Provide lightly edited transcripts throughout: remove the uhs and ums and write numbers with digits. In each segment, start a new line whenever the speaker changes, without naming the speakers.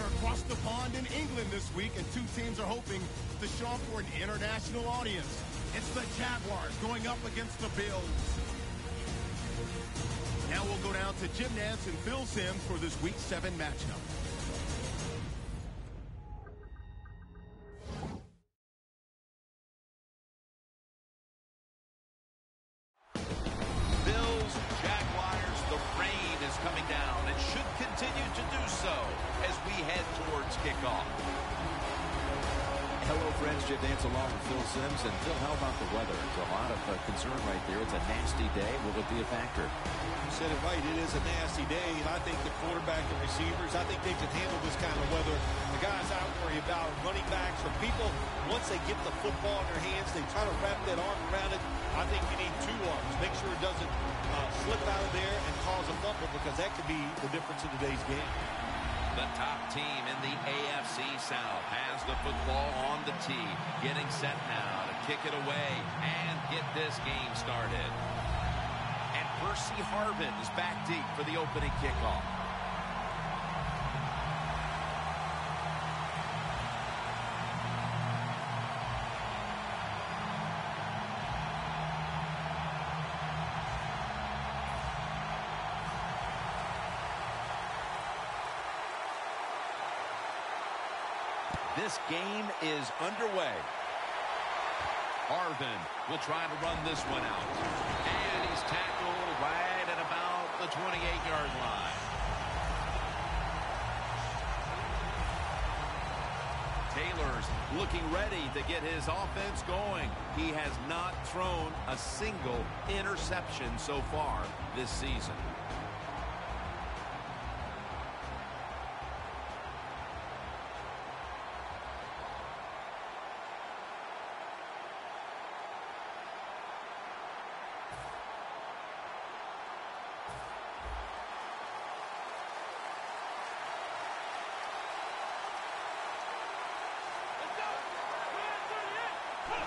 We're across the pond in England this week, and two teams are hoping to show up for an international audience. It's the Jaguars going up against the Bills. Now we'll go down to Jim Nantz and Phil Simms for this Week 7 matchup.
Bills, Jaguars, the rain is coming down and should continue to do so as we head towards kickoff.
Hello, friends. Jim Nantz along with Phil Simms. And Phil, how about the weather? There's a lot of concern right there. It's a nasty day. Will it be a factor?
You said it right. It is a nasty day, and I think the quarterback and receivers, I think they can handle this kind of weather. The guys I worry about running backs or people, once they get the football in their hands, they try to wrap that arm around it. I think you need two arms. Make sure it doesn't slip out of there and cause a fumble, because that could be the difference in today's game.
The top team in the AFC South has the football on the tee, getting set now to kick it away and get this game started. And Percy Harvin is back deep for the opening kickoff. This game is underway. Harvin will try to run this one out. And he's tackled right at about the 28-yard line. Taylor's looking ready to get his offense going. He has not thrown a single interception so far this season.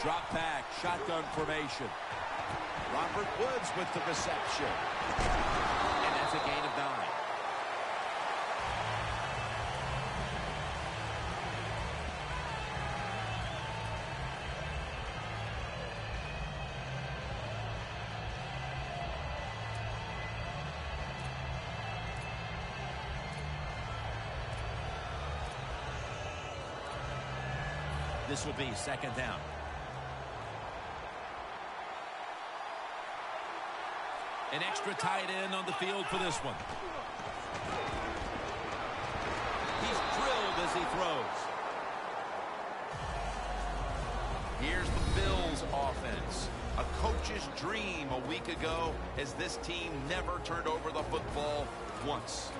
Drop back, shotgun formation. Robert Woods with the reception. And that's a gain of 9. This will be second down. An extra tight end on the field for this one. He's drilled as he throws. Here's the Bills offense. A coach's dream a week ago, as this team never turned over the football once.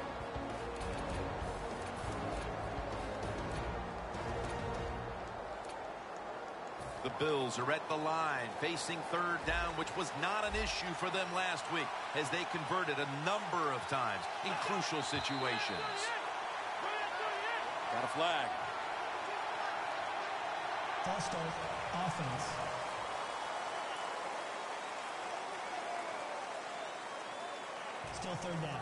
The Bills are at the line, facing third down, which was not an issue for them last week, as they converted a number of times in crucial situations.
Got a flag.
False start, offense. Still third down.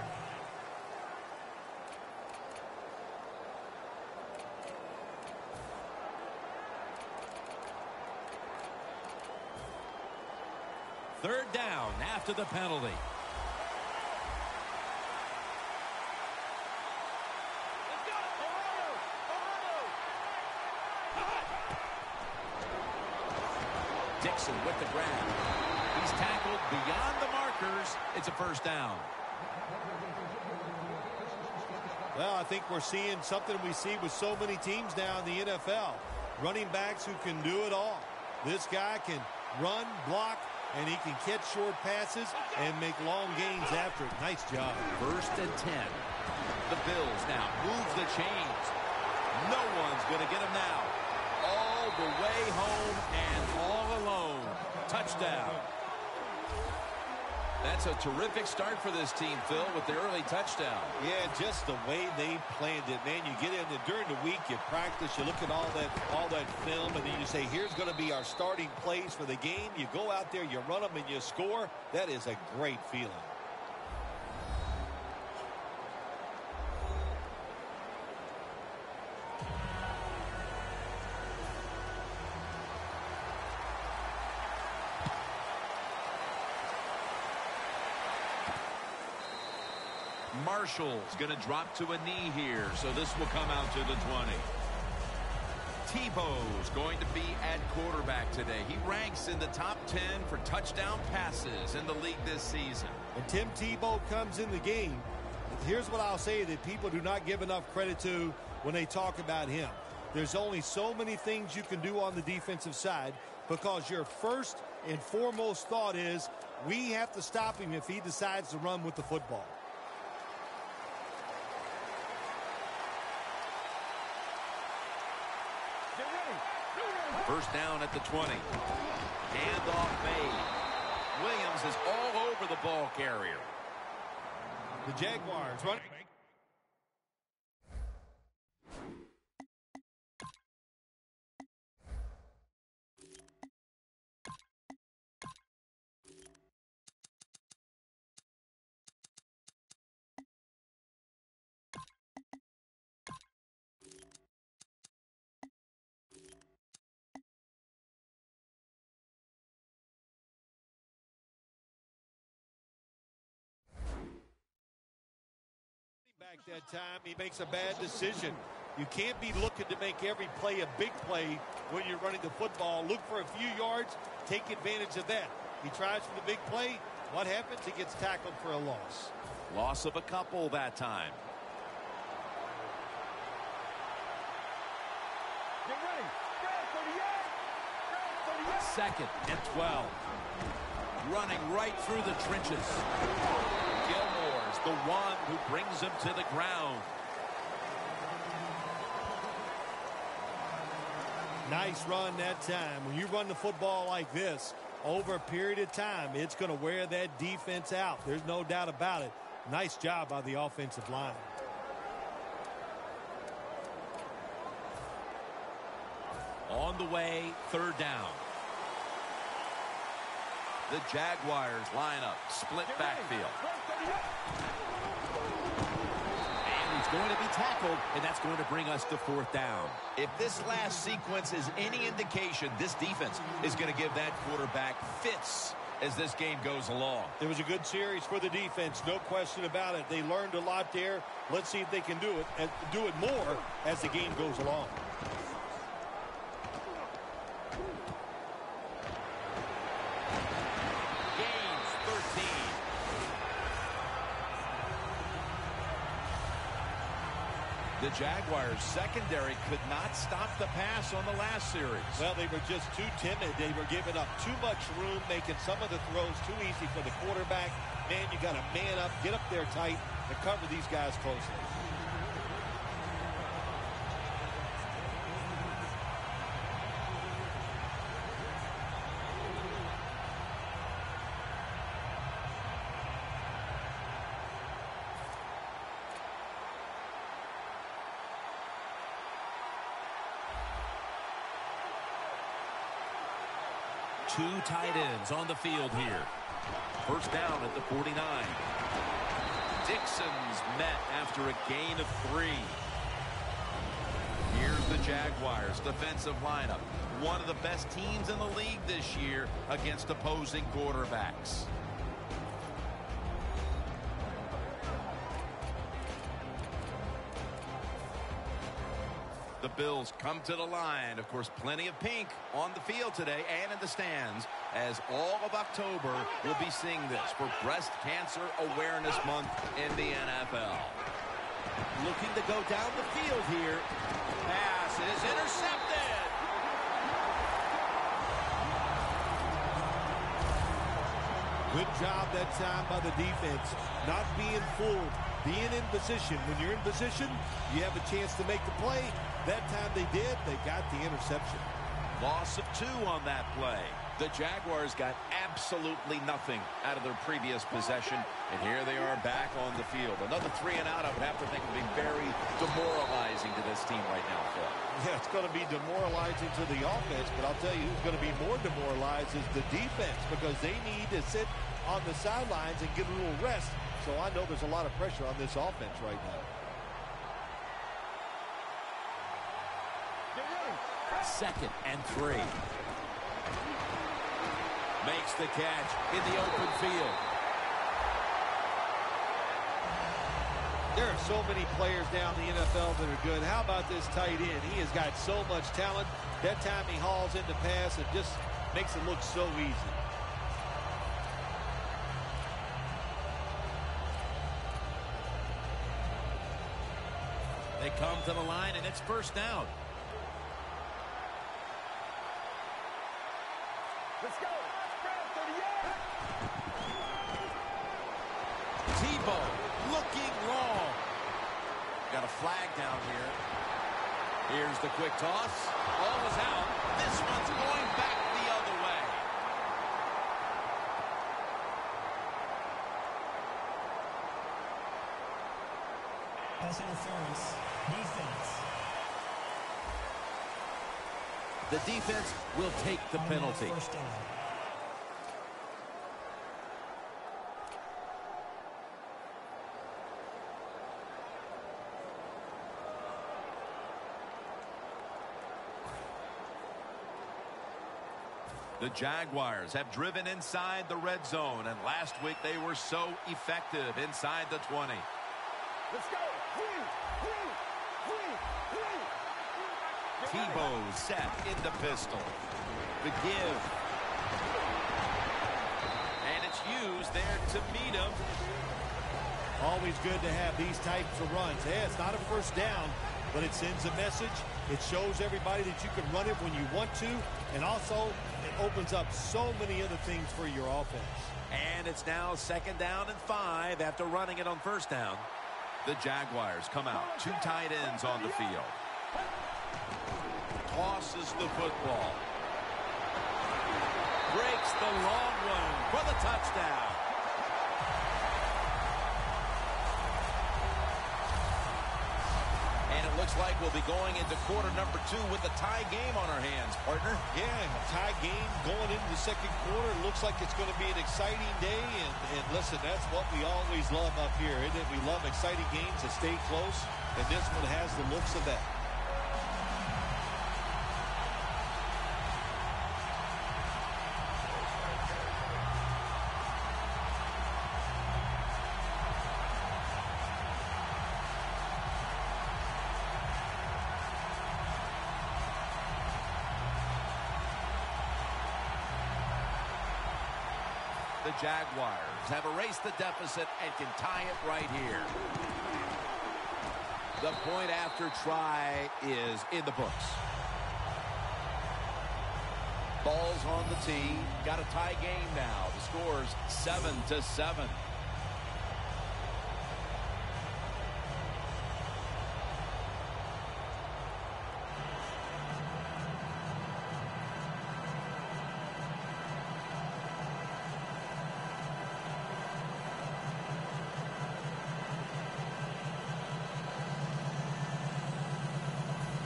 Third down after the penalty. Dixon with the grab. He's tackled beyond the markers. It's a first down.
Well, I think we're seeing something we see with so many teams now in the NFL. Running backs who can do it all. This guy can run, block, and he can catch short passes and make long gains after it. Nice job.
1st and 10. The Bills now move the chains. No one's going to get him now. All the way home and all alone. Touchdown. That's a terrific start for this team, Phil, with the early touchdown.
Yeah, just the way they planned it, man. You get in there during the week, you practice, you look at all that film, and then you say, here's going to be our starting plays for the game. You go out there, you run them, and you score. That is a great feeling.
Marshall's going to drop to a knee here, so this will come out to the 20. Tebow's going to be at quarterback today. He ranks in the top 10 for touchdown passes in the league this season.
And Tim Tebow comes in the game. Here's what I'll say that people do not give enough credit to when they talk about him. There's only so many things you can do on the defensive side because your first and foremost thought is we have to stop him if he decides to run with the football.
First down at the 20. Handoff made. Williams is all over the ball carrier.
The Jaguars running. Back that time, he makes a bad decision. You can't be looking to make every play a big play when you're running the football. Look for a few yards, take advantage of that. He tries for the big play. What happens? He gets tackled for a loss.
Loss of a couple that time.
Get ready. Go, 38.
Second and 12. Running right through the trenches. Gilmore's the one who brings him to the ground.
Nice run that time. When you run the football like this, over a period of time, it's going to wear that defense out. There's no doubt about it. Nice job by the offensive line.
On the way, third down. The Jaguars line up, split backfield. And he's going to be tackled, and that's going to bring us to fourth down. If this last sequence is any indication, this defense is going to give that quarterback fits as this game goes along.
It was a good series for the defense, no question about it. They learned a lot there. Let's see if they can do it more as the game goes along.
The Jaguars secondary could not stop the pass on the last series.
Well, they were just too timid. They were giving up too much room, making some of the throws too easy for the quarterback. Man, you got to man up, get up there tight, and cover these guys closely.
Two tight ends on the field here. First down at the 49. Dixon's met after a gain of 3. Here's the Jaguars defensive lineup. One of the best teams in the league this year against opposing quarterbacks. The Bills come to the line. Of course, plenty of pink on the field today and in the stands, as all of October will be seeing this for Breast Cancer Awareness Month in the NFL. Looking to go down the field here. Pass is intercepted.
Good job that time by the defense. Not being fooled, being in position. When you're in position, you have a chance to make the play. That time they did, they got the interception.
Loss of 2 on that play. The Jaguars got absolutely nothing out of their previous possession, and here they are back on the field. Another 3 and out, I would have to think, would be very demoralizing to this team right now, Phil.
Yeah, it's going to be demoralizing to the offense, but I'll tell you who's going to be more demoralized is the defense, because they need to sit on the sidelines and get a little rest. So I know there's a lot of pressure on this offense right now.
Second and 3. Makes the catch in the open field.
There are so many players down in the NFL that are good. How about this tight end? He has got so much talent. That time he hauls in the pass and just makes it look so easy.
They come to the line, and it's first down.
Let's go.
Tebow looking long. Got a flag down here. Here's the quick toss. Ball is out. This one's going back the other way.
Pass interference. Defense.
The defense will take the penalty.
First down.
The Jaguars have driven inside the red zone, and last week they were so effective inside the 20.
Let's go.
Tebow set in the pistol. The give. And it's used there to meet him.
Always good to have these types of runs. Hey, it's not a first down, but it sends a message. It shows everybody that you can run it when you want to, and also it opens up so many other things for your offense.
And it's now 2nd down and 5 after running it on first down. The Jaguars come out. 2 tight ends on the field. Tosses the football. Breaks the long run for the touchdown. And it looks like we'll be going into quarter number 2 with a tie game on our hands, partner.
Yeah, a tie game going into the second quarter. It looks like it's going to be an exciting day. And listen, that's what we always love up here, isn't it? We love exciting games that stay close, and this one has the looks of that.
The Jaguars have erased the deficit and can tie it right here. The point after try is in the books. Ball's on the tee. Got a tie game now. The score's 7-7.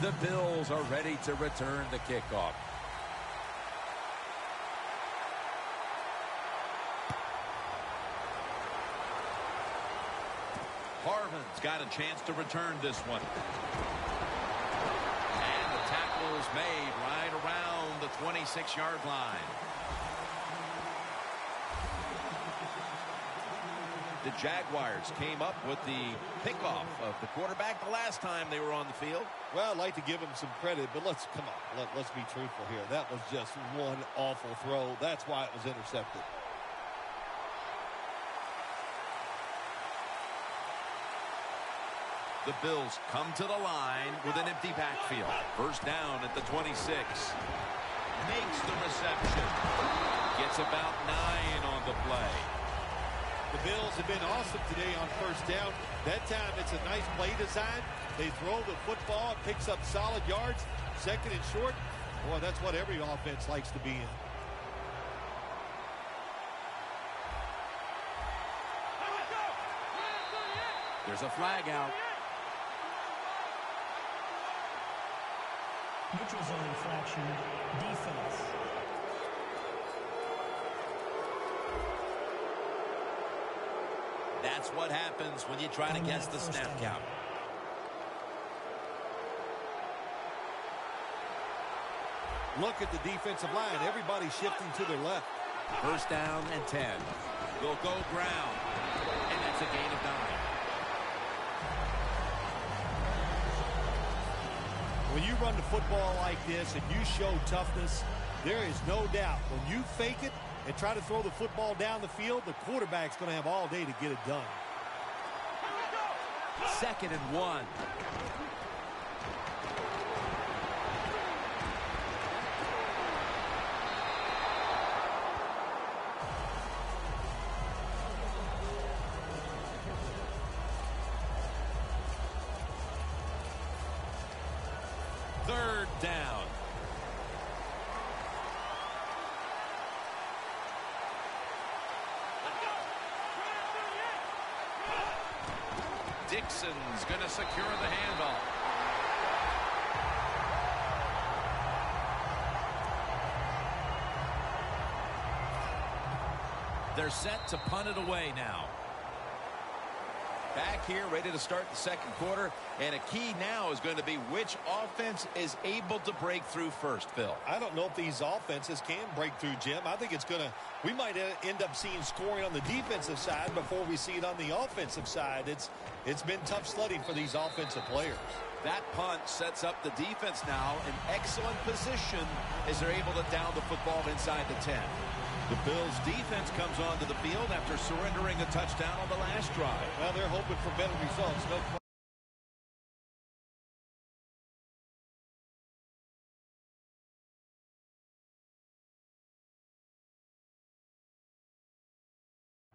The Bills are ready to return the kickoff. Harvin's got a chance to return this one. And the tackle is made right around the 26-yard line. The Jaguars came up with the pickoff of the quarterback the last time they were on the field.
Well, I'd like to give him some credit, but let's be truthful here. That was just one awful throw. That's why it was intercepted.
The Bills come to the line with an empty backfield. First down at the 26. Makes the reception. Gets about 9 on the play.
The Bills have been awesome today on first down. That time it's a nice play design. They throw the football. It picks up solid yards. 2nd and short. Boy, that's what every offense likes to be in.
There's a flag out.
Neutral zone infraction. Defense.
That's what happens when you try to guess the snap count.
Look at the defensive line. Everybody's shifting to their left.
First down and 10. They'll go ground. And that's a gain of 9.
When you run the football like this and you show toughness, there is no doubt when you fake it and try to throw the football down the field, the quarterback's going to have all day to get it done.
2nd and 1.
Third down. Dixon's going to secure the handoff.
They're set to punt it away now. Back here, ready to start the 2nd quarter. And a key now is going to be which offense is able to break through first, Phil.
I don't know if these offenses can break through, Jim. I think it's going to, we might end up seeing scoring on the defensive side before we see it on the offensive side. It's been tough sledding for these offensive players.
That punt sets up the defense now in excellent position as they're able to down the football inside the 10. The Bills defense comes onto the field after surrendering a touchdown on the last drive.
Well, they're hoping for better results. No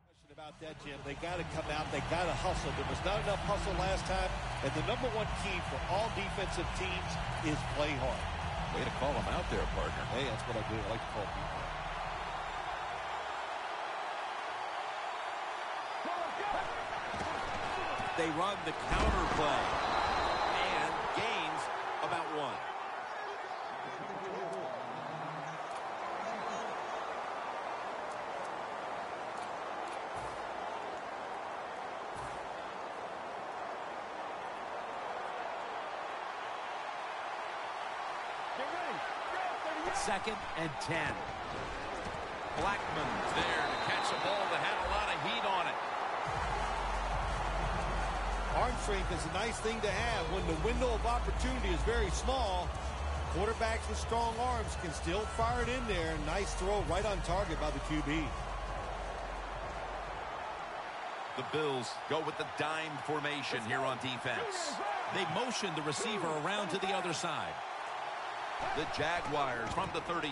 question about that, Jim. They got to come out. They got to hustle. There was not enough hustle last time. And the #1 key for all defensive teams is play hard.
Way to call them out there, partner.
Hey, that's what I do. I like to call people.
They run the counter play and gains about 1. Second and 10.
Blackman's there to catch a ball that had a lot of heat on it.
Arm strength is a nice thing to have when the window of opportunity is very small. Quarterbacks with strong arms can still fire it in there. Nice throw right on target by the QB.
The Bills go with the dime formation here on defense.
They motion the receiver around to the other side.
The Jaguars from the 32.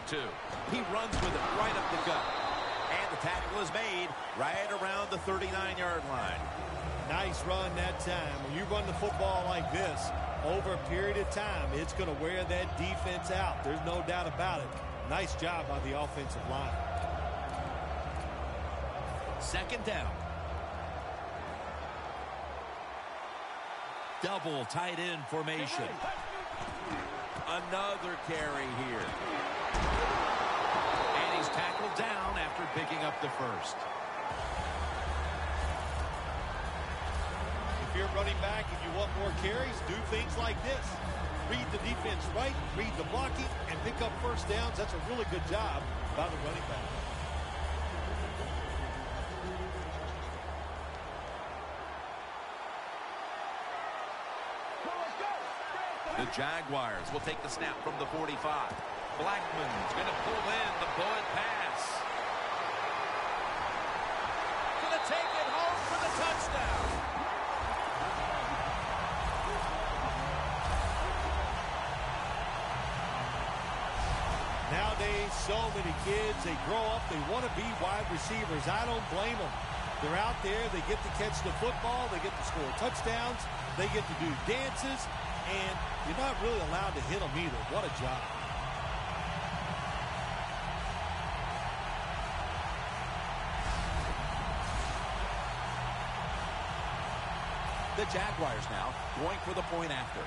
He runs with it right up the gut. And the tackle is made right around the 39-yard line.
Nice run that time. When you run the football like this, over a period of time, it's going to wear that defense out. There's no doubt about it. Nice job by the offensive line.
2nd down. Double tight end formation. Another carry here. And he's tackled down after picking up the first.
If you're running back and you want more carries, do things like this. Read the defense right, read the blocking, and pick up first downs. That's a really good job by the running back.
The Jaguars will take the snap from the 45. Blackman's going to pull in the bullet pass. Going to take it home for the touchdown.
Nowadays, so many kids, they grow up, they want to be wide receivers. I don't blame them. They're out there, they get to catch the football, they get to score touchdowns, they get to do dances, and you're not really allowed to hit them either. What a job.
The Jaguars now going for the point after.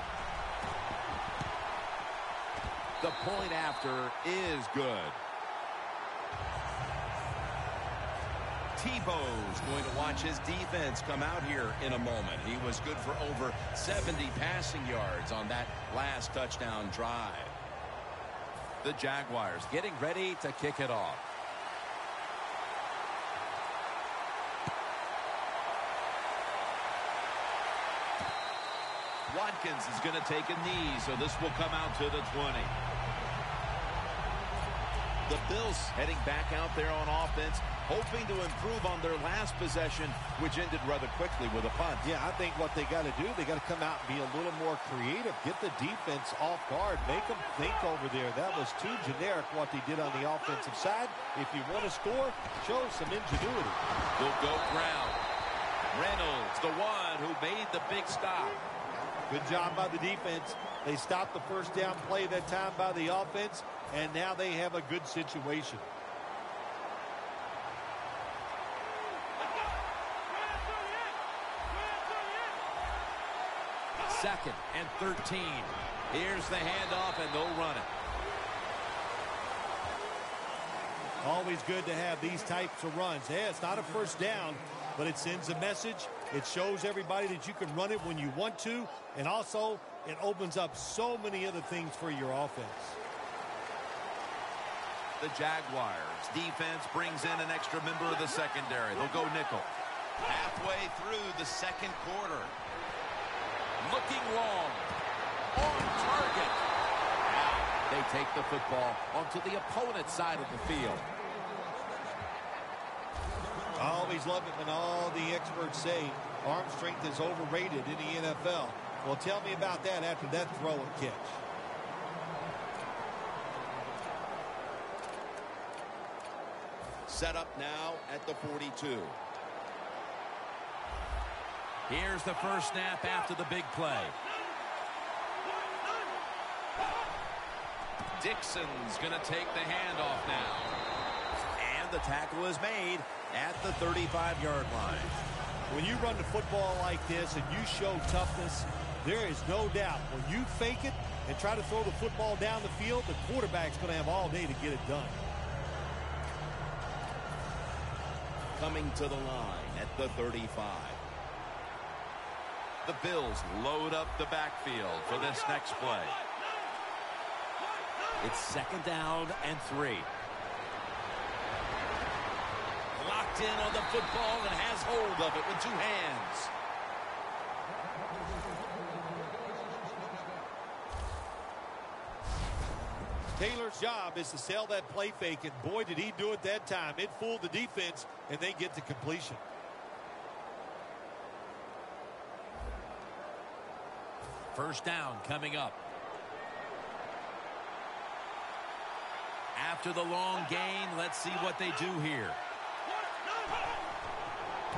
The point after is good. Tebow's going to watch his defense come out here in a moment. He was good for over 70 passing yards on that last touchdown drive. The Jaguars getting ready to kick it off.
Watkins is going to take a knee, so this will come out to the 20. The Bills heading back out there on offense, hoping to improve on their last possession, which ended rather quickly with a punt.
Yeah, I think what they got to do, they got to come out and be a little more creative. Get the defense off guard. Make them think over there. That was too generic what they did on the offensive side. If you want to score, show some ingenuity.
They'll go ground. Reynolds, the one who made the big stop.
Good job by the defense. They stopped the first down play that time by the offense, and now they have a good situation.
Second and 13. Here's the handoff, and they'll run it.
Always good to have these types of runs. Yeah, it's not a first down, but it sends a message. It shows everybody that you can run it when you want to, and also it opens up so many other things for your offense.
The Jaguars defense brings in an extra member of the secondary. They'll go nickel. Halfway through the second quarter. Looking long. On target. Now they take the football onto the opponent's side of the field.
I always love it when all the experts say arm strength is overrated in the NFL. Well, tell me about that after that throw and catch.
Set up now at the 42.
Here's the first snap after the big play. Dixon's going to take the handoff now. And the tackle is made at the 35-yard line.
When you run the football like this and you show toughness, there is no doubt when you fake it and try to throw the football down the field, the quarterback's going to have all day to get it done.
Coming to the line at the 35.
The Bills load up the backfield for this next play. It's second down and 3. Locked in on the football and has hold of it with 2 hands.
Taylor's job is to sell that play fake, and boy, did he do it that time. It fooled the defense, and they get to completion.
First down coming up. After the long gain, let's see what they do here.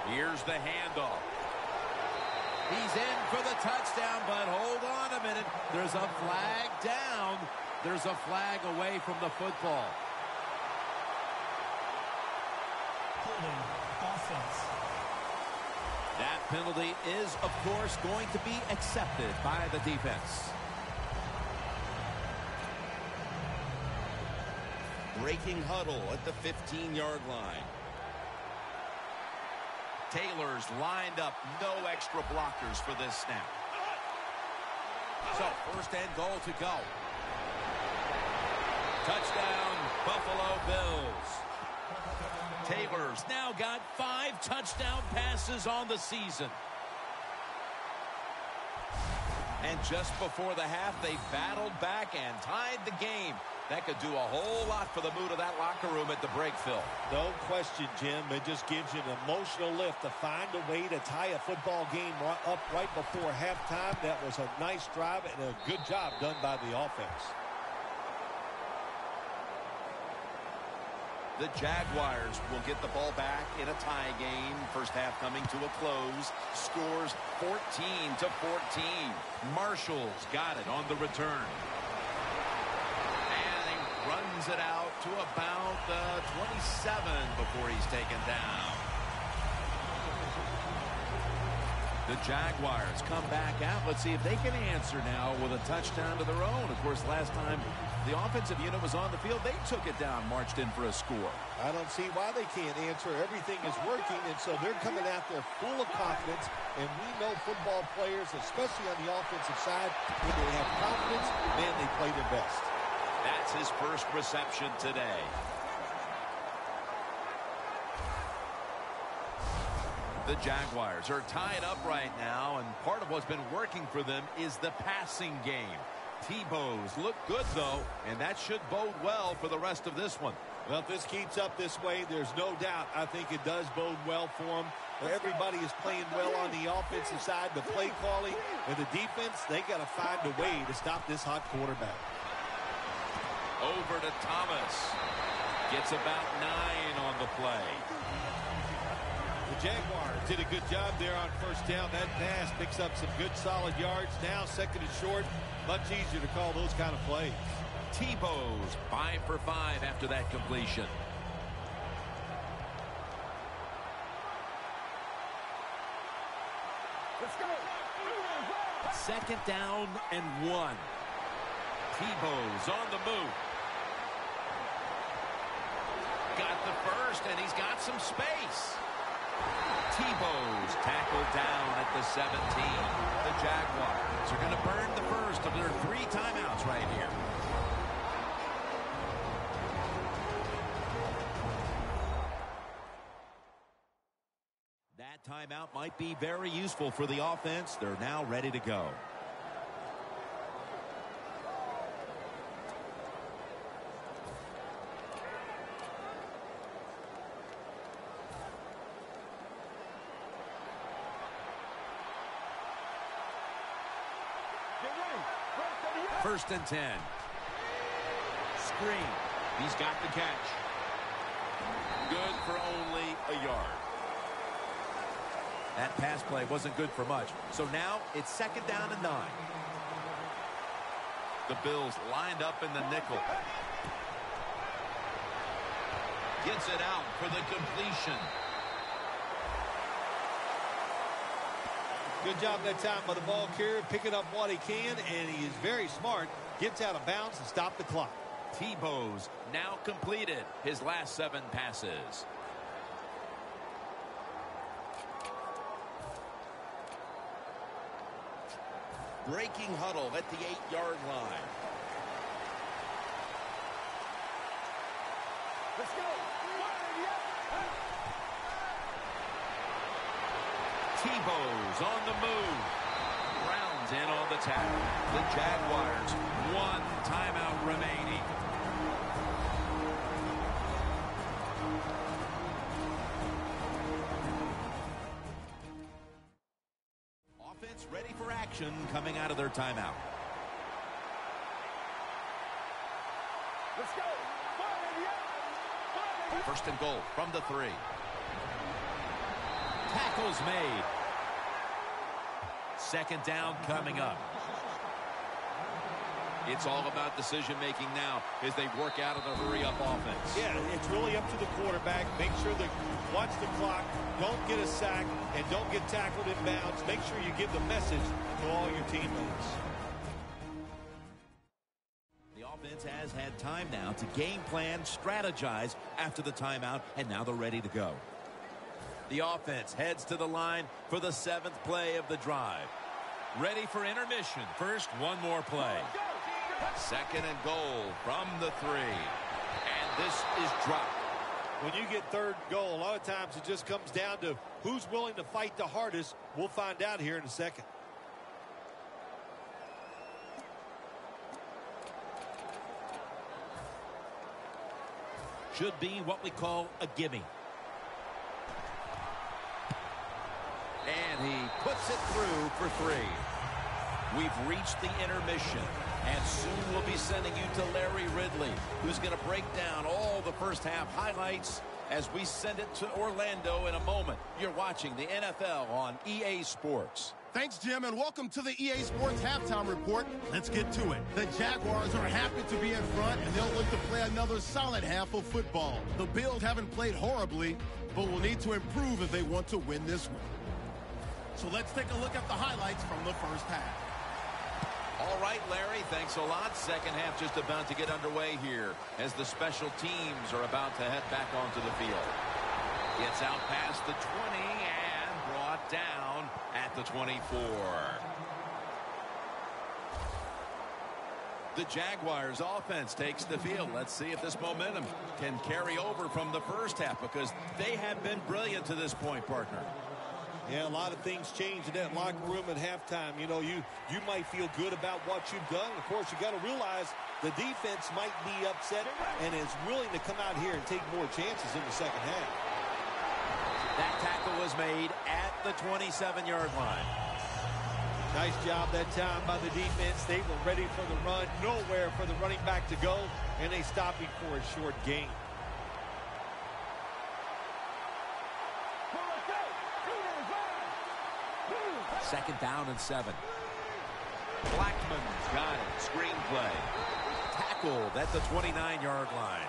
Here's the handoff. He's in for the touchdown, but hold on a minute. There's a flag down. There's a flag away from the football.
Holding offense.
That penalty is, of course, going to be accepted by the defense.
Breaking huddle at the 15-yard line.
Taylor's lined up. No extra blockers for this snap. So, first and goal to go. Touchdown, Buffalo Bills. Taylor's now got 5 touchdown passes on the season. And just before the half, they battled back and tied the game. That could do a whole lot for the mood of that locker room at the break, Phil.
No question, Jim. It just gives you an emotional lift to find a way to tie a football game up right before halftime. That was a nice drive and a good job done by the offense.
The Jaguars will get the ball back in a tie game. First half coming to a close. Scores 14-14.
Marshall's got it on the return. And he runs it out to about the 27 before he's taken down. The Jaguars come back out. Let's see if they can answer now with a touchdown to their own. Of course, last time the offensive unit was on the field, they took it down, marched in for a score.
I don't see why they can't answer. Everything is working, and so they're coming out there full of confidence. And we know football players, especially on the offensive side, when they have confidence, man, they play their best.
That's his first reception today. The Jaguars are tied up right now, and part of what's been working for them is the passing game. Tebow's look good, though, and that should bode well for the rest of this one.
Well, if this keeps up this way, there's no doubt I think it does bode well for them. Everybody is playing well on the offensive side. The play calling and the defense, they got to find a way to stop this hot quarterback.
Over to Thomas. Gets about 9 on the play.
The Jaguars did a good job there on first down. That pass picks up some good solid yards. Now second and short, much easier to call those kind of plays.
Tebow's 5 for 5 after that completion. Second down and 1. Tebow's on the move. Got the first, and he's got some space. Tebow's tackled down at the 17. The Jaguars are going to burn the first of their 3 timeouts right here. That timeout might be very useful for the offense. They're now ready to go. First and 10. Screen. He's got the catch. Good for only a yard. That pass play wasn't good for much. So now it's second down and 9. The Bills lined up in the nickel. Gets it out for the completion.
Good job that time by the ball carrier, picking up what he can, and he is very smart. Gets out of bounds and stop the clock.
Tebow's now completed his last 7 passes. Breaking huddle at the 8-yard line.
Let's go.
Tebow's on the move. Brown's in on the tackle. The Jaguars, 1 timeout remaining. Offense ready for action coming out of their timeout.
Let's go.
First and goal from the 3. Tackles made. Second down coming up. It's all about decision making now as they work out of the hurry-up offense.
Yeah, it's really up to the quarterback. Make sure that watch the clock, don't get a sack, and don't get tackled in bounds. Make sure you give the message to all your teammates.
The offense has had time now to game plan, strategize after the timeout, and now they're ready to go. The offense heads to the line for the 7th play of the drive. Ready for intermission. First, one more play. Second and goal from the 3. And this is dropped.
When you get third goal, a lot of times it just comes down to who's willing to fight the hardest. We'll find out here in a second.
Should be what we call a gimme. And he puts it through for 3. We've reached the intermission, and soon we'll be sending you to Larry Ridley, who's going to break down all the first half highlights as we send it to Orlando in a moment. You're watching the NFL on EA Sports.
Thanks, Jim, and welcome to the EA Sports Halftime Report. Let's get to it. The Jaguars are happy to be in front, and they'll look to play another solid half of football. The Bills haven't played horribly, but will need to improve if they want to win this one. So let's take a look at the highlights from the first half.
All right, Larry, thanks a lot. Second half just about to get underway here as the special teams are about to head back onto the field. Gets out past the 20 and brought down at the 24. The Jaguars offense takes the field. Let's see if this momentum can carry over from the first half, because they have been brilliant to this point, partner.
Yeah, a lot of things change in that locker room at halftime. You know, you might feel good about what you've done. Of course, you got to realize the defense might be upset and is willing to come out here and take more chances in the second half.
That tackle was made at the 27-yard line.
Nice job that time by the defense. They were ready for the run, nowhere for the running back to go, and they stopped him for a short gain.
Second down and 7. Blackman's got it. Screenplay. Tackled at the 29-yard line.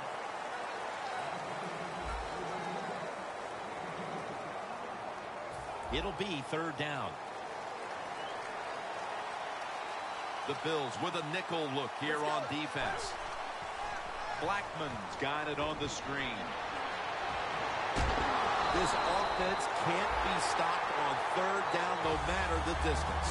It'll be third down. The Bills with a nickel look here on defense. Blackman's got it on the screen. This offense can't be stopped on third down no matter the distance.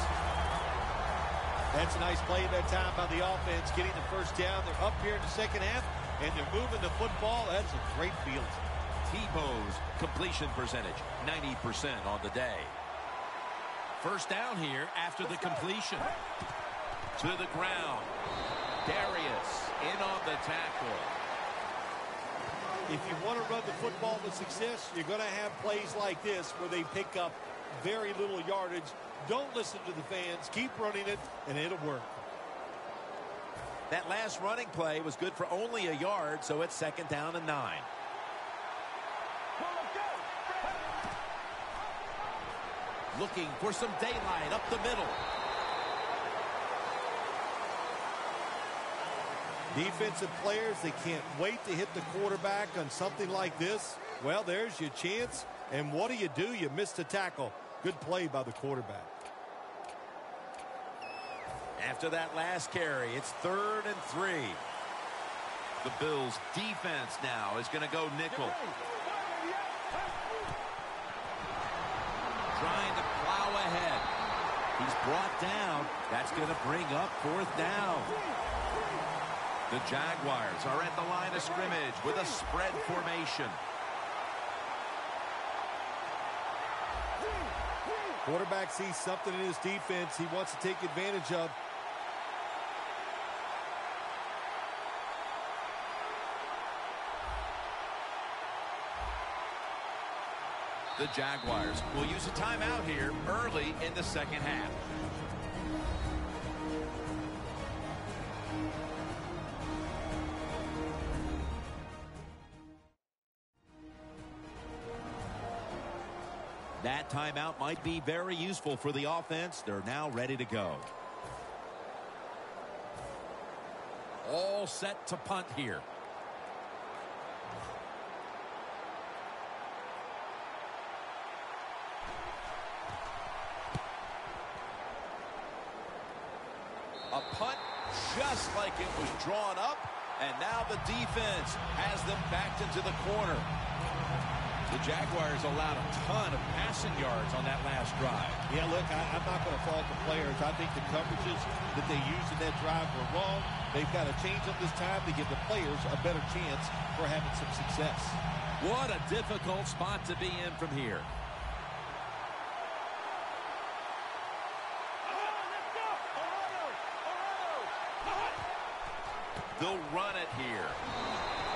That's a nice play that time by the offense, getting the first down. They're up here in the second half, and they're moving the football. That's a great field.
Tebow's completion percentage, 90% on the day. First down here after the completion. To the ground. Darius in on the tackle.
If you want to run the football with success, you're going to have plays like this where they pick up very little yardage. Don't listen to the fans. Keep running it, and it'll work.
That last running play was good for only a yard, so it's second down and 9. Looking for some daylight up the middle.
Defensive players, they can't wait to hit the quarterback on something like this. Well, there's your chance. And what do? You missed a tackle. Good play by the quarterback.
After that last carry, it's third and 3. The Bills' defense now is going to go nickel. Trying to plow ahead. He's brought down. That's going to bring up fourth down. The Jaguars are at the line of scrimmage with a spread formation.
Quarterback sees something in his defense he wants to take advantage of.
The Jaguars will use a timeout here early in the second half. That timeout might be very useful for the offense. They're now ready to go. All set to punt here. A punt just like it was drawn up, and now the defense has them backed into the corner. The Jaguars allowed a ton of passing yards on that last drive.
Yeah, look, I'm not going to fault the players. I think the coverages that they used in that drive were wrong. They've got to change them this time to give the players a better chance for having some success.
What a difficult spot to be in from here. They'll run it here.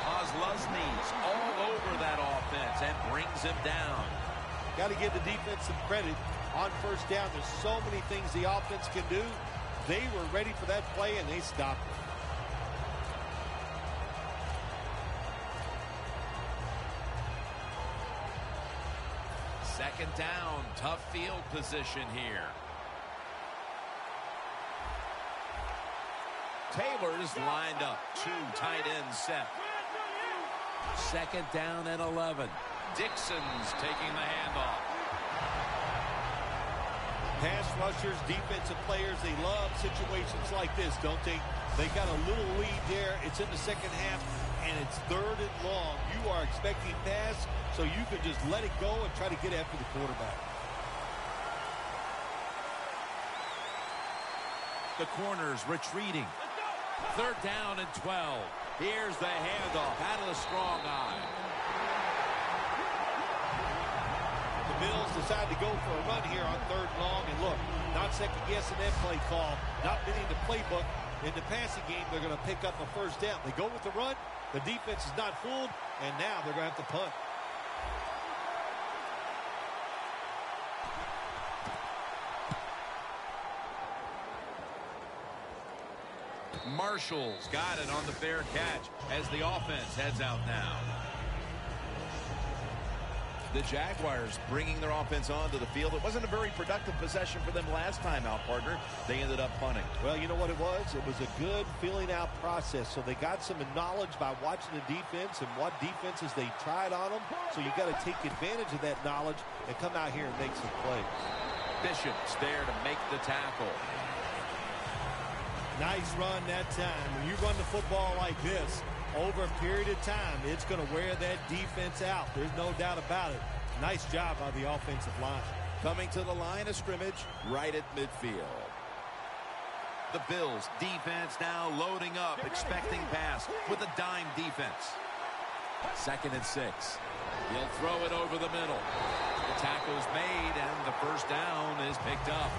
Ozluzny's all over that offense and brings him down.
Got to give the defense some credit on first down. There's so many things the offense can do. They were ready for that play, and they stopped it.
Second down, tough field position here. Taylor's lined up. 2 tight ends set. Second down and 11. Dixon's taking the handoff.
Pass rushers, defensive players, they love situations like this, don't they? They got a little lead there. It's in the second half, and it's third and long. You are expecting pass, so you can just let it go and try to get after the quarterback.
The corner's retreating. Third down and 12. Here's the handoff out of the strong eye.
The Bills decide to go for a run here on 3rd and long. And look, not second-guessing that play call, not fitting the playbook. In the passing game, they're going to pick up a 1st down. They go with the run. The defense is not fooled, and now they're going to have to punt.
Marshall's got it on the fair catch as the offense heads out now.
The Jaguars bringing their offense onto the field. It wasn't a very productive possession for them last time out, partner. They ended up punting.
Well, you know what it was? It was a good filling out process. So they got some knowledge by watching the defense and what defenses they tried on them. So you got to take advantage of that knowledge and come out here and make some plays.
Bishop's there to make the tackle.
Nice run that time. When you run the football like this, over a period of time, it's going to wear that defense out. There's no doubt about it. Nice job by the offensive line.
Coming to the line of scrimmage, right at midfield.
The Bills defense now loading up, expecting pass with a dime defense. 2nd and 6. He'll throw it over the middle. The tackle's made, and the 1st down is picked up.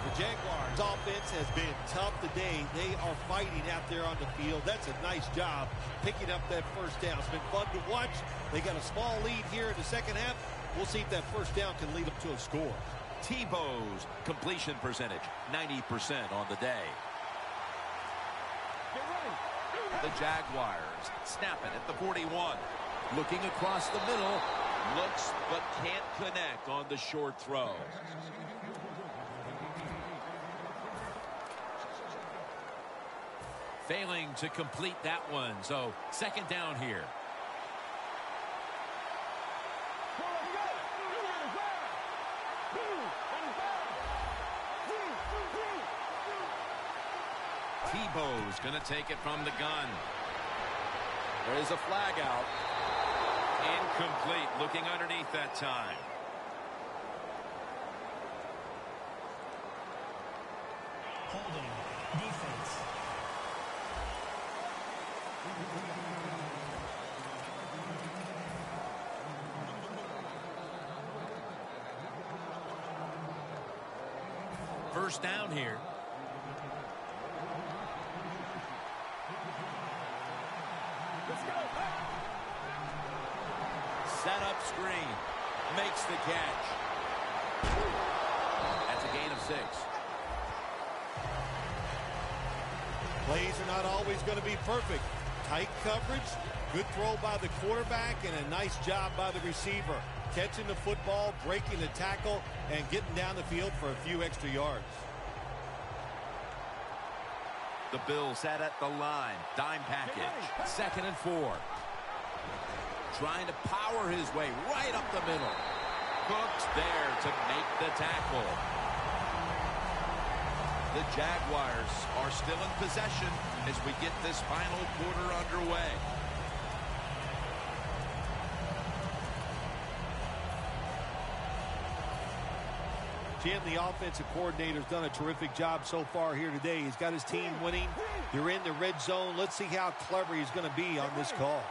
The Jaguars offense has been tough today. They are fighting out there on the field. That's a nice job picking up that 1st down. It's been fun to watch. They got a small lead here in the 2nd half. We'll see if that 1st down can lead them to a score.
Tebow's completion percentage, 90% on the day. The Jaguars snap it at the 41. Looking across the middle. Looks but can't connect on the short throw. Failing to complete that one, so 2nd down here. Tebow's going to take it from the gun.
There's a flag out.
Incomplete, looking underneath that time.
Holding. Defense.
First down here. Set up screen. Makes the catch. That's a gain of 6.
Plays are not always going to be perfect. Tight coverage, good throw by the quarterback, and a nice job by the receiver. Catching the football, breaking the tackle, and getting down the field for a few extra yards.
The Bills set at the line. Dime package. 2nd and 4. Trying to power his way right up the middle. Cook's there to make the tackle. The Jaguars are still in possession as we get this final quarter underway.
Jim, the offensive coordinator's done a terrific job so far here today. He's got his team winning. They're in the red zone. Let's see how clever he's going to be on this call.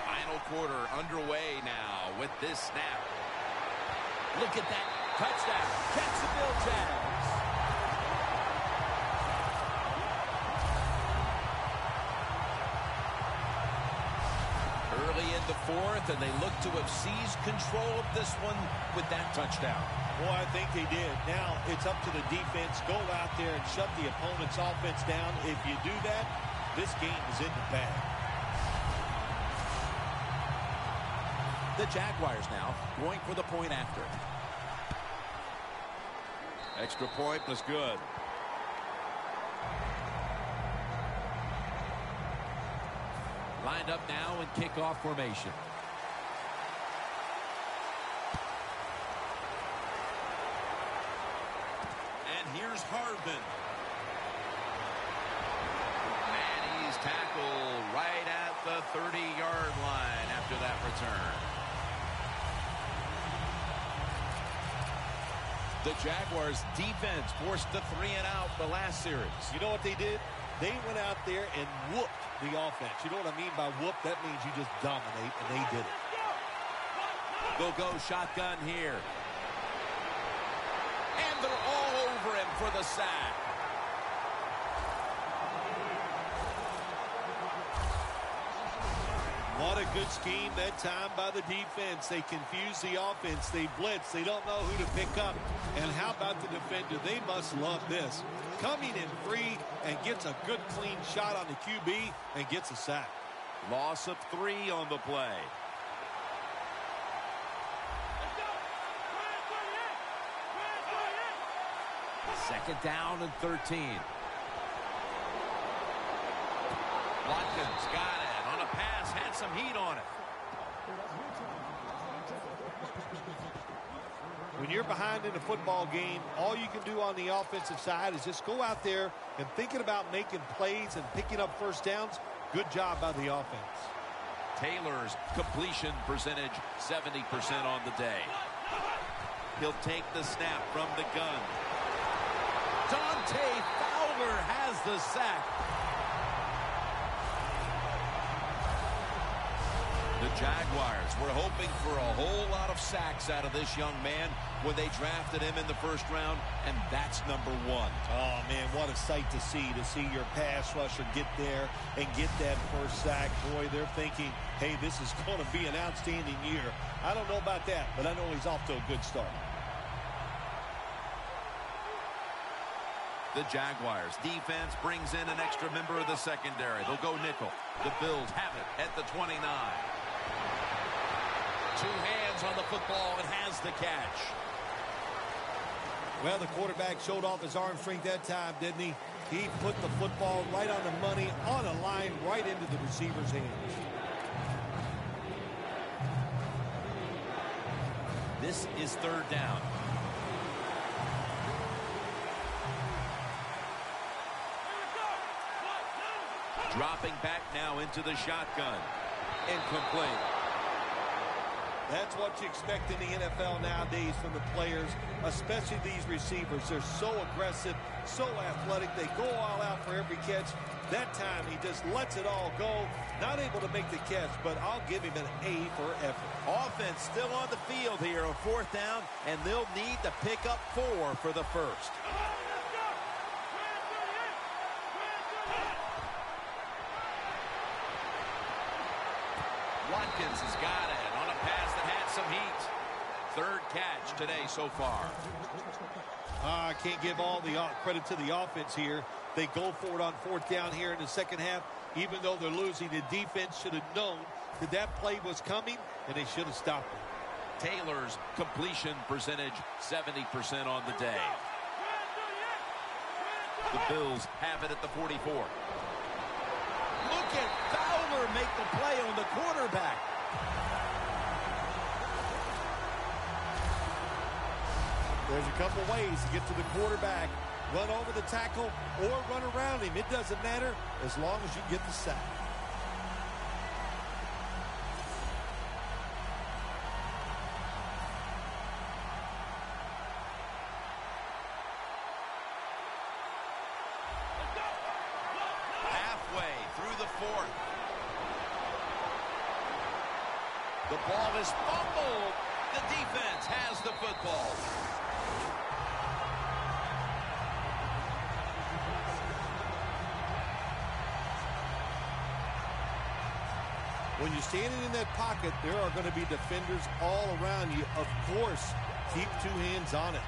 Final quarter underway now with this snap. Look at that. Touchdown. Jacksonville Jags. Early in the 4th, and they look to have seized control of this one with that touchdown.
Boy, I think they did. Now it's up to the defense. Go out there and shut the opponent's offense down. If you do that, this game is in the bag.
The Jaguars now going for the point after.
Extra point was good.
Lined up now in kickoff formation. And here's Harbin. And he's tackled right at the 30-yard line after that return. The Jaguars defense forced the 3 and out the last series.
You know what they did? They went out there and whooped the offense. You know what I mean by whoop? That means you just dominate, and they did it.
They'll go shotgun here. And they're all over him for the sack.
What a good scheme that time by the defense. They confuse the offense. They blitz. They don't know who to pick up. And how about the defender? They must love this. Coming in free and gets a good clean shot on the QB and gets a sack.
Loss of 3 on the play. Second down and 13. Watkins got it on a pass, had some heat on it.
When you're behind in a football game, all you can do on the offensive side is just go out there and thinking about making plays and picking up first downs. Good job by the offense.
Taylor's completion percentage 70% on the day. He'll take the snap from the gun. Dante Fowler has the sack. The Jaguars were hoping for a whole lot of sacks out of this young man when they drafted him in the first round, and that's number 1.
Oh, man, what a sight to see your pass rusher get there and get that first sack. Boy, they're thinking, hey, this is going to be an outstanding year. I don't know about that, but I know he's off to a good start.
The Jaguars defense brings in an extra member of the secondary. They'll go nickel. The Bills have it at the 29. 2 hands on the football and has the catch.
Well, the quarterback showed off his arm strength that time, didn't he? He put the football right on the money, on a line, right into the receiver's hands.
This is 3rd down. Dropping back now into the shotgun. Incomplete.
That's what you expect in the NFL nowadays from the players, especially these receivers. They're so aggressive, so athletic. They go all out for every catch. That time, he just lets it all go. Not able to make the catch, but I'll give him an A for effort.
Offense still on the field here on 4th down, and they'll need to pick up 4 for the first. Watkins has got it on a pass that had some heat. 3rd catch today so far.
I can't give all the credit to the offense here. They go for it on 4th down here in the second half. Even though they're losing, the defense should have known that that play was coming, and they should have stopped it.
Taylor's completion percentage 70% on the day. The Bills have it at the 44. Look at Fowler make the play on the quarterback.
There's a couple ways to get to the quarterback. Run over the tackle or run around him. It doesn't matter as long as you get the sack.
Halfway through the 4th. The ball is fumbled. The defense has the football.
When you're standing in that pocket, there are going to be defenders all around you. Of course, keep 2 hands on it.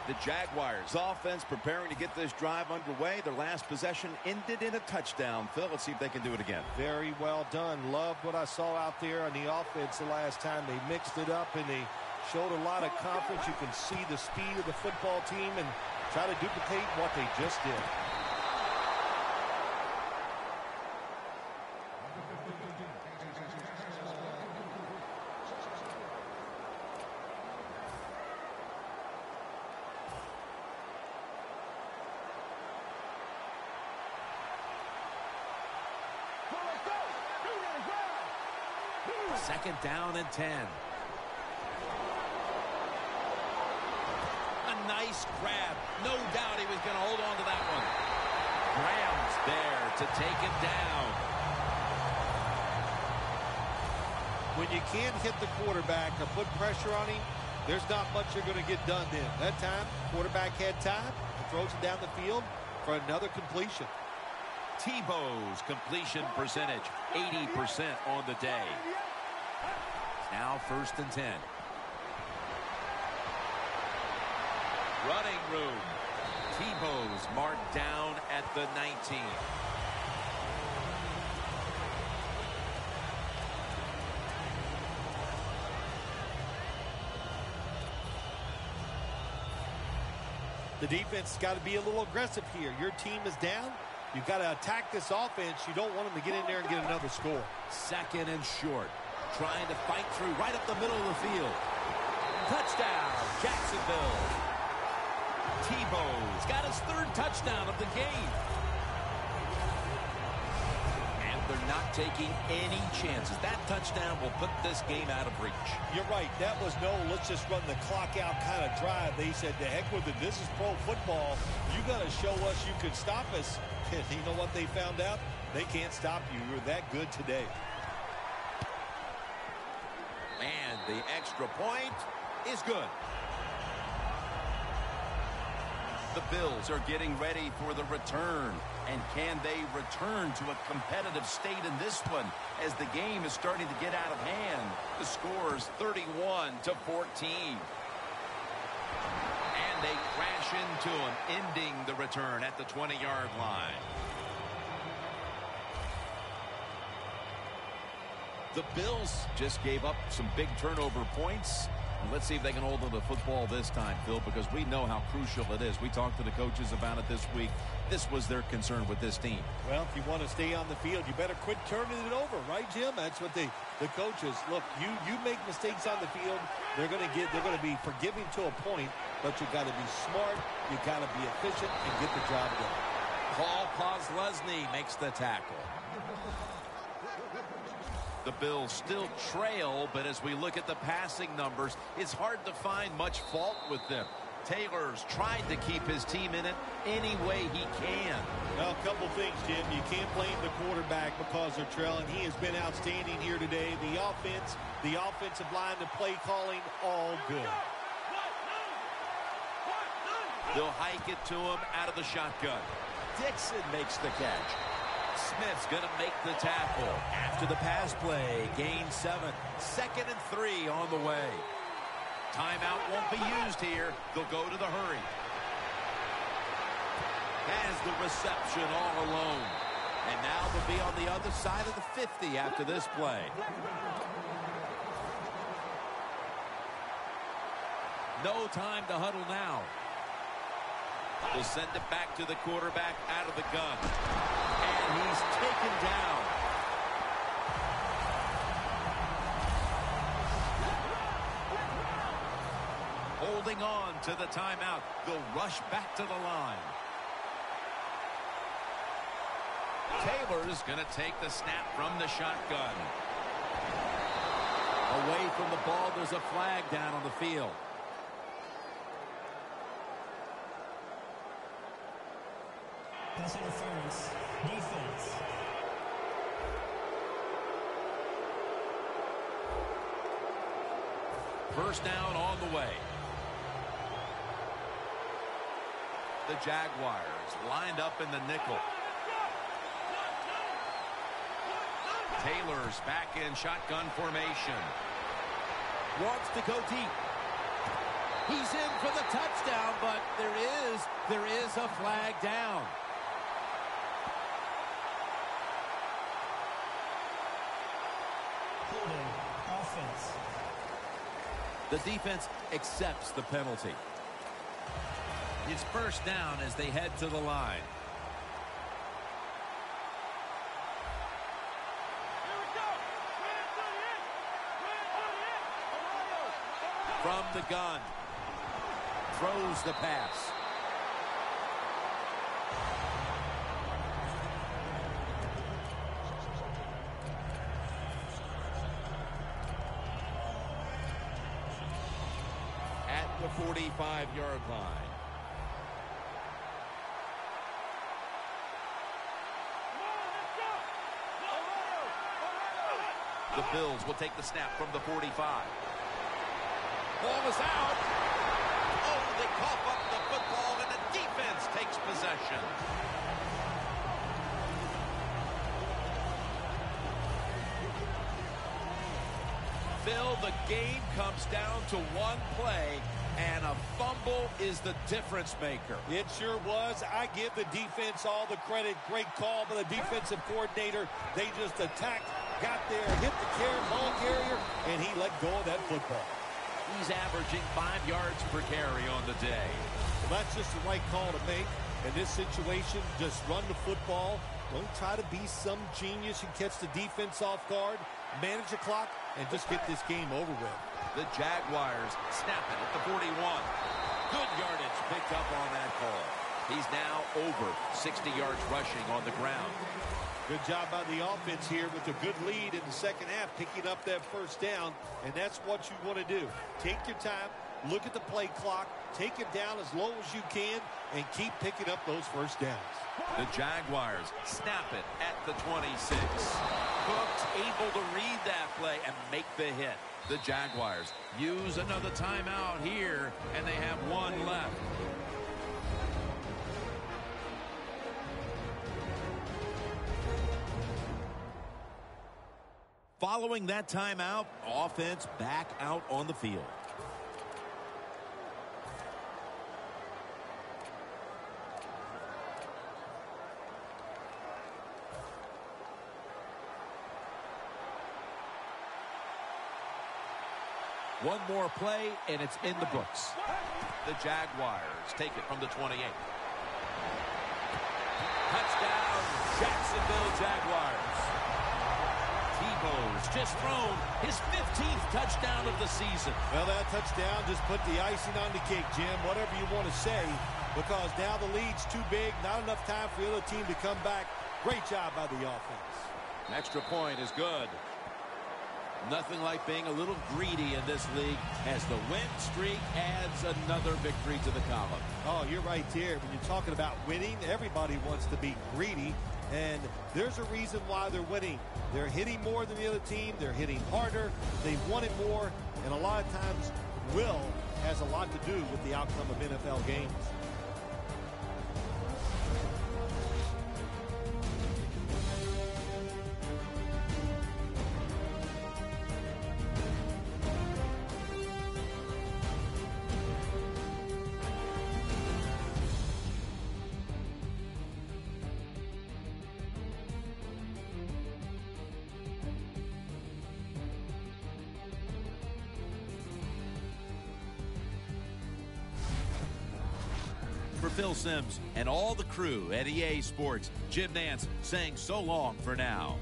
The Jaguars offense preparing to get this drive underway. Their last possession ended in a touchdown. Phil, let's see if they can do it again.
Very well done. Loved what I saw out there on the offense the last time. They mixed it up and they showed a lot of confidence. You can see the speed of the football team and try to duplicate what they just did.
Second down and 10. nice grab. No doubt he was going to hold on to that one. Graham's there to take him down.
When you can't hit the quarterback or put pressure on him, there's not much you're going to get done then. That time, quarterback had time and throws it down the field for another completion.
Tebow's completion percentage, 80% on the day. Now 1st and 10. Running room. Tebow's marked down at the 19.
The defense has got to be a little aggressive here. Your team is down. You've got to attack this offense. You don't want them to get in there and get another score.
2nd and short. Trying to fight through right up the middle of the field. Touchdown, Jacksonville. Tebow's got his 3rd touchdown of the game. And they're not taking any chances. That touchdown will put this game out of reach.
You're right. That was no let's just run the clock out kind of drive. They said, to heck with it. This is pro football. You got to show us you can stop us. And you know what they found out? They can't stop you. You're that good today.
And the extra point is good. The Bills are getting ready for the return. And can they return to a competitive state in this one as the game is starting to get out of hand? The score's 31-14. And they crash into him, ending the return at the 20-yard line. The Bills just gave up some big turnover points. Let's see if they can hold on to the football this time, Phil, because we know how crucial it is. We talked to the coaches about it this week. This was their concern with this team.
Well, if you want to stay on the field, you better quit turning it over, right, Jim? That's what the coaches look. You make mistakes on the field, they're going to be forgiving to a point, but you got to be smart, you got to be efficient, and get the job done.
Paul Posluszny makes the tackle. The Bills still trail, but as we look at the passing numbers, it's hard to find much fault with them. Taylor's tried to keep his team in it any way he can.
Well, a couple things, Jim. You can't blame the quarterback because they're trailing. He has been outstanding here today. The offense, the offensive line, the play calling, all good.
They'll hike it to him out of the shotgun. Dixon makes the catch. Smith's going to make the tackle. After the pass play, gain 7. 2nd and 3 on the way. Timeout won't be used here. They'll go to the hurry. Has the reception all alone. And now they'll be on the other side of the 50 after this play. No time to huddle now. They'll send it back to the quarterback out of the gun. And he's taken down. Holding on to the timeout. They'll rush back to the line. Taylor's going to take the snap from the shotgun. Away from the ball, there's a flag down on the field.
Pass interference. Defense.
First down on the way. The Jaguars lined up in the nickel. Taylor's back in shotgun formation. Wants to go deep. He's in for the touchdown, but there is a flag down.
Holding. Offense.
The defense accepts the penalty. It's first down as they head to the line. From the gun. Throws the pass. the 45-yard line.
The Bills will take the snap from the 45. Ball is out. Oh, they cough up the football, and the defense takes possession. Phil, the game comes down to one play, and a fumble is the difference maker.
It sure was. I give the defense all the credit. Great call by the defensive coordinator. They just attacked, got there, hit the ball carrier, and he let go of that football.
He's averaging 5 yards per carry on the day.
Well, that's just the right call to make. In this situation, just run the football. Don't try to be some genius and catch the defense off guard. Manage the clock and just get this game over with.
The Jaguars snap it at the 41. Good yardage picked up on that call. He's now over 60 yards rushing on the ground.
Good job by the offense here with a good lead in the second half, picking up that first down, and that's what you want to do. Take your time, look at the play clock, take it down as low as you can, and keep picking up those first downs.
The Jaguars snap it at the 26. Cook's able to read that play and make the hit. The Jaguars use another timeout here, and they have one left. Following that timeout, offense back out on the field. One more play, and it's in the books. The Jaguars take it from the 28. Touchdown, Jacksonville Jaguars. Tebow's just thrown his 15th touchdown of the season.
Well, that touchdown just put the icing on the cake, Jim, whatever you want to say, because now the lead's too big, not enough time for the other team to come back. Great job by the offense.
An extra point is good. Nothing like being a little greedy in this league as the win streak adds another victory to the column.
Oh, you're right there. When you're talking about winning, everybody wants to be greedy, and there's a reason why they're winning. They're hitting more than the other team. They're hitting harder. They want it more, and a lot of times will has a lot to do with the outcome of NFL games.
For Phil Simms and all the crew at EA Sports, Jim Nance saying so long for now.